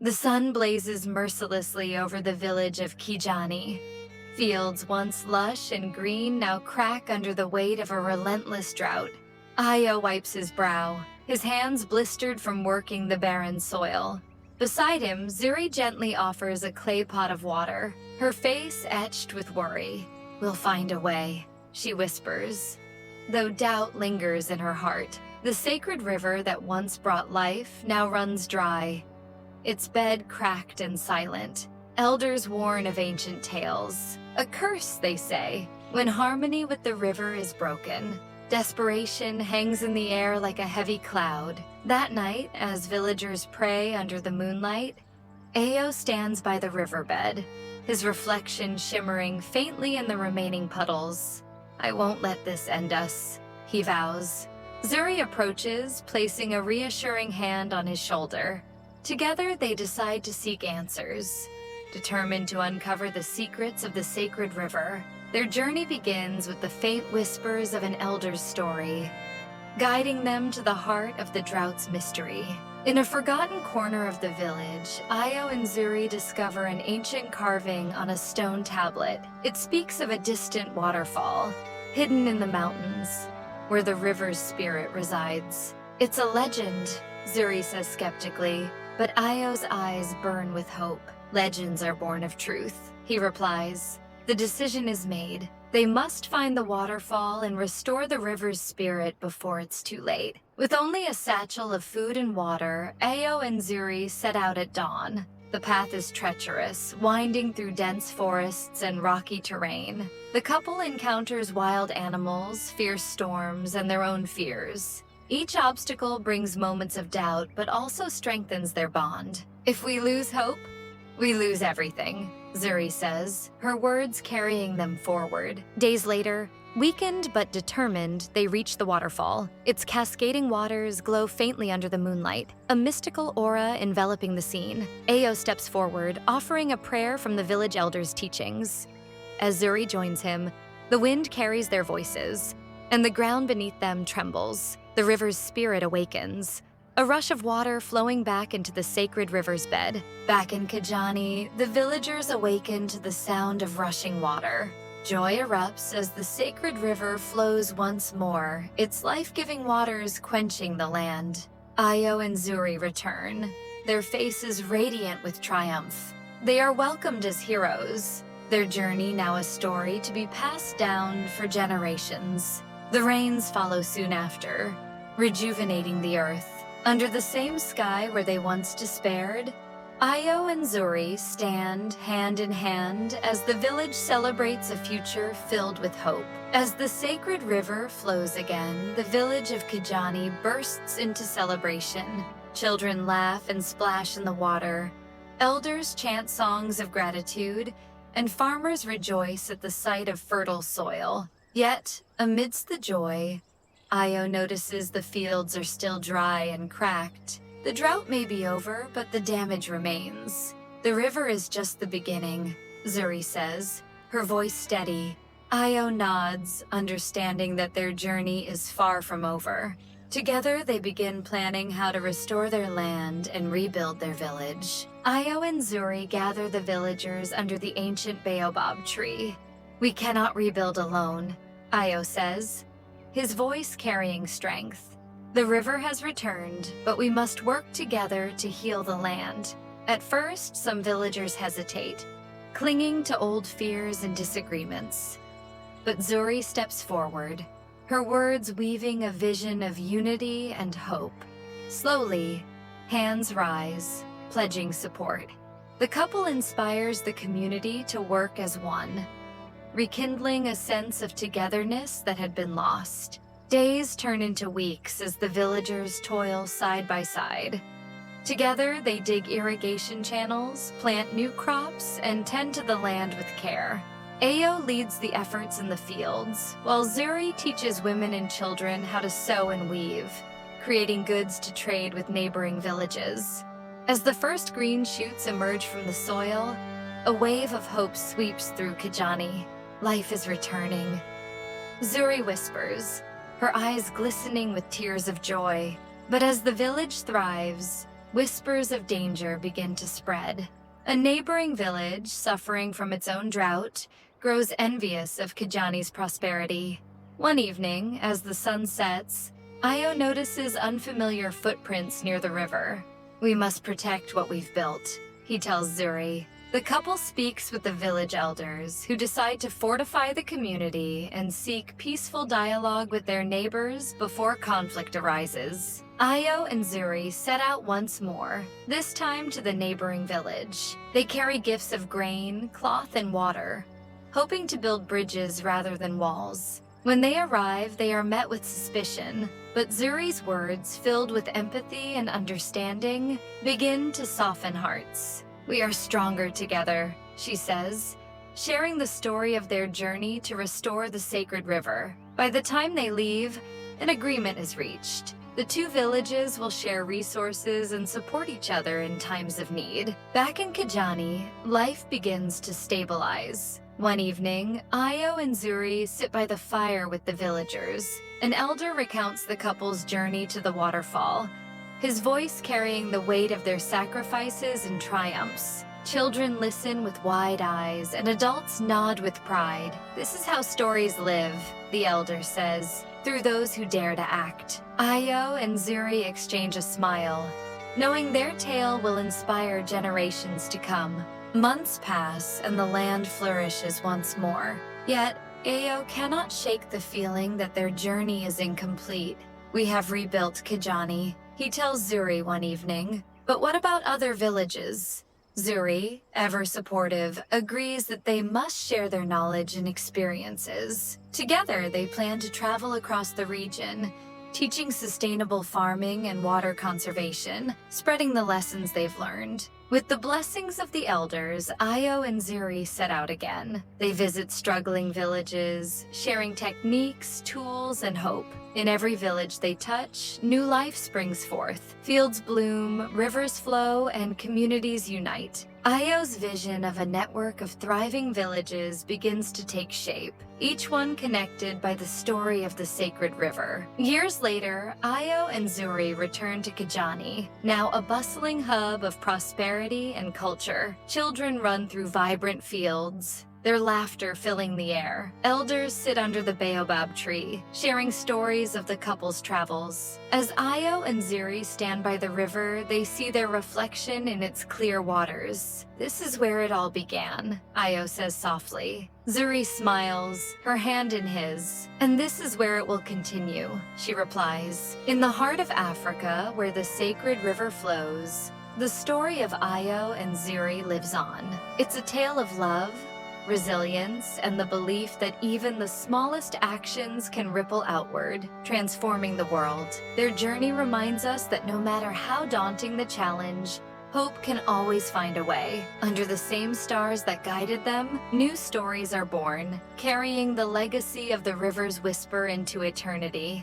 The sun blazes mercilessly over the village of Kijani. Fields once lush and green now crack under the weight of a relentless drought. Ayo wipes his brow, his hands blistered from working the barren soil. Beside him, Zuri gently offers a clay pot of water, her face etched with worry. "We'll find a way," she whispers, though doubt lingers in her heart. The sacred river that once brought life now runs dry, its bed cracked and silent. Elders warn of ancient tales. A curse, they say, when harmony with the river is broken. Desperation hangs in the air like a heavy cloud. That night, as villagers pray under the moonlight, Ayo stands by the riverbed, his reflection shimmering faintly in the remaining puddles. "I won't let this end us," he vows. Zuri approaches, placing a reassuring hand on his shoulder. Together, they decide to seek answers. Determined to uncover the secrets of the sacred river, their journey begins with the faint whispers of an elder's story, guiding them to the heart of the drought's mystery. In a forgotten corner of the village, Ayo and Zuri discover an ancient carving on a stone tablet. It speaks of a distant waterfall, hidden in the mountains, where the river's spirit resides. "It's a legend," Zuri says skeptically, but Ayo's eyes burn with hope. "Legends are born of truth," he replies. The decision is made. They must find the waterfall and restore the river's spirit before it's too late. With only a satchel of food and water, Ayo and Zuri set out at dawn. The path is treacherous, winding through dense forests and rocky terrain. The couple encounters wild animals, fierce storms, and their own fears. Each obstacle brings moments of doubt, but also strengthens their bond. "If we lose hope, we lose everything," Zuri says, her words carrying them forward. Days later, weakened but determined, they reach the waterfall. Its cascading waters glow faintly under the moonlight, a mystical aura enveloping the scene. Ayo steps forward, offering a prayer from the village elder's teachings. As Zuri joins him, the wind carries their voices, and the ground beneath them trembles. The river's spirit awakens, a rush of water flowing back into the sacred river's bed. Back in Kijani, the villagers awaken to the sound of rushing water. Joy erupts as the sacred river flows once more, its life-giving waters quenching the land. Ayo and Zuri return, their faces radiant with triumph. They are welcomed as heroes, their journey now a story to be passed down for generations. The rains follow soon after, rejuvenating the earth. Under the same sky where they once despaired, Ayo and Zuri stand hand in hand as the village celebrates a future filled with hope. As the sacred river flows again, the village of Kijani bursts into celebration. Children laugh and splash in the water. Elders chant songs of gratitude, and farmers rejoice at the sight of fertile soil. Yet, amidst the joy, Ayo notices the fields are still dry and cracked. The drought may be over, but the damage remains. "The river is just the beginning," Zuri says, her voice steady. Ayo nods, understanding that their journey is far from over. Together, they begin planning how to restore their land and rebuild their village. Ayo and Zuri gather the villagers under the ancient baobab tree. "We cannot rebuild alone," Ayo says, his voice carrying strength. "The river has returned, but we must work together to heal the land." At first, some villagers hesitate, clinging to old fears and disagreements. But Zuri steps forward, her words weaving a vision of unity and hope. Slowly, hands rise, pledging support. The couple inspires the community to work as one, rekindling a sense of togetherness that had been lost. Days turn into weeks as the villagers toil side by side. Together, they dig irrigation channels, plant new crops, and tend to the land with care. Ayo leads the efforts in the fields, while Zuri teaches women and children how to sew and weave, creating goods to trade with neighboring villages. As the first green shoots emerge from the soil, a wave of hope sweeps through Kijani. Life is returning. Zuri whispers, her eyes glistening with tears of joy. But as the village thrives, whispers of danger begin to spread. A neighboring village, suffering from its own drought, grows envious of Kijani's prosperity. One evening, as the sun sets, Ayo notices unfamiliar footprints near the river. "We must protect what we've built," he tells Zuri. The couple speaks with the village elders, who decide to fortify the community and seek peaceful dialogue with their neighbors before conflict arises. Ayo and Zuri set out once more, this time to the neighboring village. They carry gifts of grain, cloth, and water, hoping to build bridges rather than walls. When they arrive, they are met with suspicion, but Zuri's words, filled with empathy and understanding, begin to soften hearts. "We are stronger together," she says, sharing the story of their journey to restore the sacred river. By the time they leave, an agreement is reached. The two villages will share resources and support each other in times of need. Back in Kijani, life begins to stabilize. One evening, Ayo and Zuri sit by the fire with the villagers. An elder recounts the couple's journey to the waterfall, his voice carrying the weight of their sacrifices and triumphs. Children listen with wide eyes, and adults nod with pride. "This is how stories live," the elder says, "through those who dare to act." Ayo and Zuri exchange a smile, knowing their tale will inspire generations to come. Months pass, and the land flourishes once more. Yet, Ayo cannot shake the feeling that their journey is incomplete. "We have rebuilt Kijani," he tells Zuri one evening. "But what about other villages?" Zuri, ever supportive, agrees that they must share their knowledge and experiences. Together, they plan to travel across the region, teaching sustainable farming and water conservation, spreading the lessons they've learned. With the blessings of the elders, Ayo and Zuri set out again. They visit struggling villages, sharing techniques, tools, and hope. In every village they touch, new life springs forth. Fields bloom, rivers flow, and communities unite. Ayo's vision of a network of thriving villages begins to take shape, each one connected by the story of the sacred river. Years later, Ayo and Zuri return to Kijani, now a bustling hub of prosperity and culture. Children run through vibrant fields, their laughter filling the air. Elders sit under the baobab tree, sharing stories of the couple's travels. As Ayo and Zuri stand by the river, they see their reflection in its clear waters. "This is where it all began," Ayo says softly. Zuri smiles, her hand in his. "And this is where it will continue," she replies. "In the heart of Africa, where the sacred river flows, the story of Ayo and Zuri lives on. It's a tale of love, resilience, and the belief that even the smallest actions can ripple outward, transforming the world. Their journey reminds us that no matter how daunting the challenge, hope can always find a way. Under the same stars that guided them, new stories are born, carrying the legacy of the river's whisper into eternity."